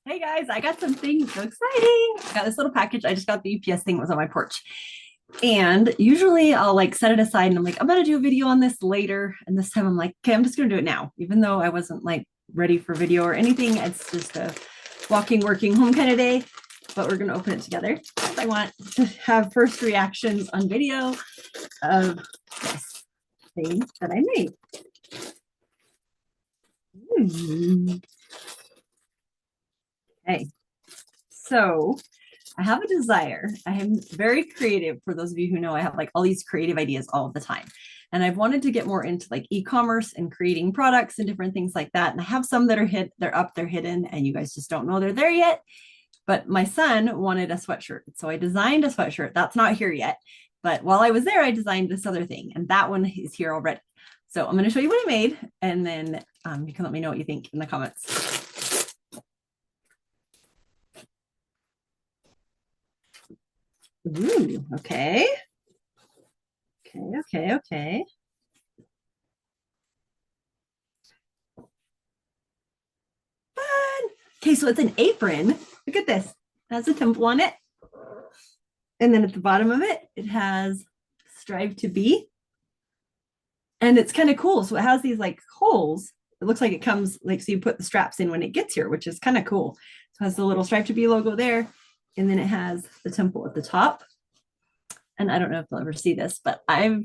Hey guys, I got something so exciting. I got this little package. I just got the UPS thing, it was on my porch. And usually I'll like set it aside and I'm like, I'm gonna do a video on this later. And this time I'm like, okay, I'm just gonna do it now, even though I wasn't like ready for video or anything. It's just a walking, working home kind of day, but we're gonna open it together. I want to have first reactions on video of this thing that I made. Okay, so I have a desire. I am very creative. For those of you who know, I have like all these creative ideas all the time. And I've wanted to get more into like e-commerce and creating products and different things like that. And I have some that are they're hidden, and you guys just don't know they're there yet. But my son wanted a sweatshirt. So I designed a sweatshirt. That's not here yet. But while I was there, I designed this other thing, and that one is here already. So I'm going to show you what I made, and then you can let me know what you think in the comments. Ooh, okay. Okay. Fun. Okay, so it's an apron. Look at this. It has a temple on it. And then at the bottom of it, it has strive to be. And it's kind of cool. So it has these like holes. It looks like it comes like, so you put the straps in when it gets here, which is kind of cool. So it has the little strive to be logo there. And then it has the temple at the top. And I don't know if you'll ever see this, but I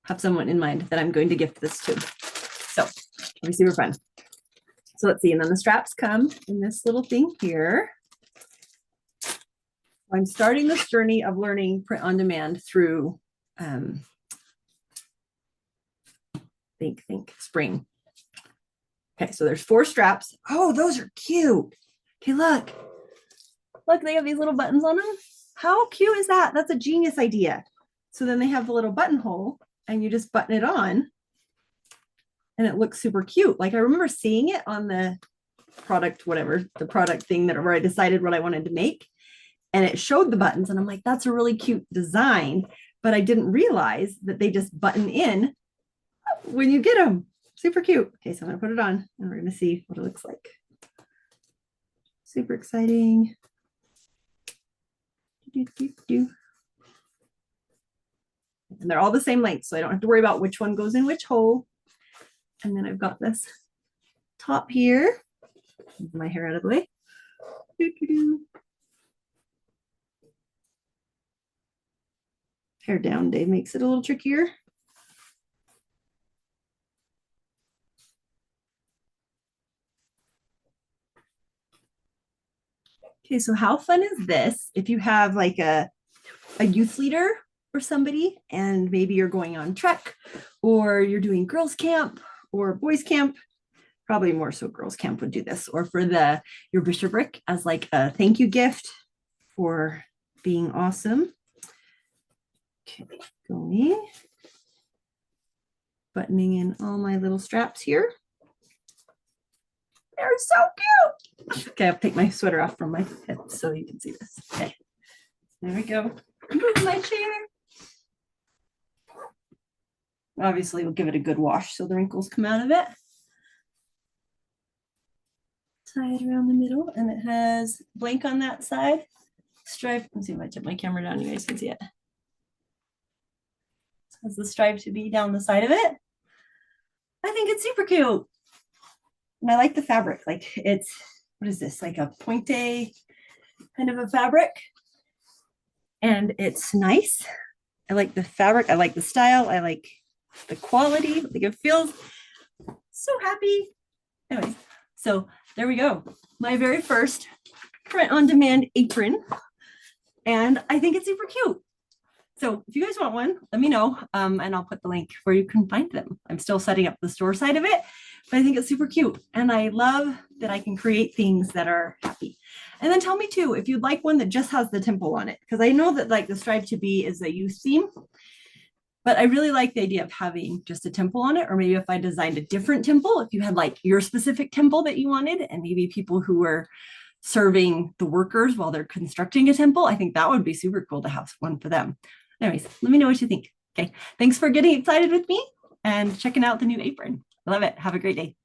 have someone in mind that I'm going to gift this to. So it'll be super fun. So let's see. And then the straps come in this little thing here. I'm starting this journey of learning print on demand through think spring. Okay, so there's 4 straps. Oh, those are cute. Okay, look, they have these little buttons on them. How cute is that? That's a genius idea. So then they have the little buttonhole, and you just button it on, and it looks super cute. Like I remember seeing it on the product, whatever, the product thing that where I decided what I wanted to make, and it showed the buttons, and I'm like, that's a really cute design, but I didn't realize that they just button in when you get them. Super cute. Okay, so I'm gonna put it on, and we're gonna see what it looks like. Super exciting. And they're all the same length, so I don't have to worry about which one goes in which hole. And then I've got this top here. Move my hair out of the way. Hair down day makes it a little trickier. Okay, so how fun is this if you have like a youth leader or somebody, and maybe you're going on trek, or you're doing girls camp or boys camp. Probably more so girls camp would do this, or for your bishopric as like a thank you gift for being awesome. Okay, going, buttoning in all my little straps here. They're so cute. Okay, I'll take my sweater off from my head so you can see this. Okay, there we go. Move my chair. Obviously, we'll give it a good wash so the wrinkles come out of it. Tie it around the middle, and it has blank on that side. Stripe. Let's see if I tip my camera down, you guys can see it. It has the stripe to be down the side of it. I think it's super cute. And I like the fabric. Like it's, what is this? Like a pointe kind of a fabric. And it's nice. I like the fabric. I like the style. I like the quality. Like it feels so happy. Anyways, so there we go. My very first print on demand apron. And I think it's super cute. So if you guys want one, let me know. And I'll put the link where you can find them. I'm still setting up the store side of it, but I think it's super cute. And I love that I can create things that are happy. And then tell me too, if you'd like one that just has the temple on it, because I know that like the strive to be is a youth theme, but I really like the idea of having just a temple on it. Or maybe if I designed a different temple, if you had like your specific temple that you wanted, and maybe people who were serving the workers while they're constructing a temple, I think that would be super cool to have one for them. Anyways, let me know what you think. Okay, thanks for getting excited with me and checking out the new apron. I love it. Have a great day.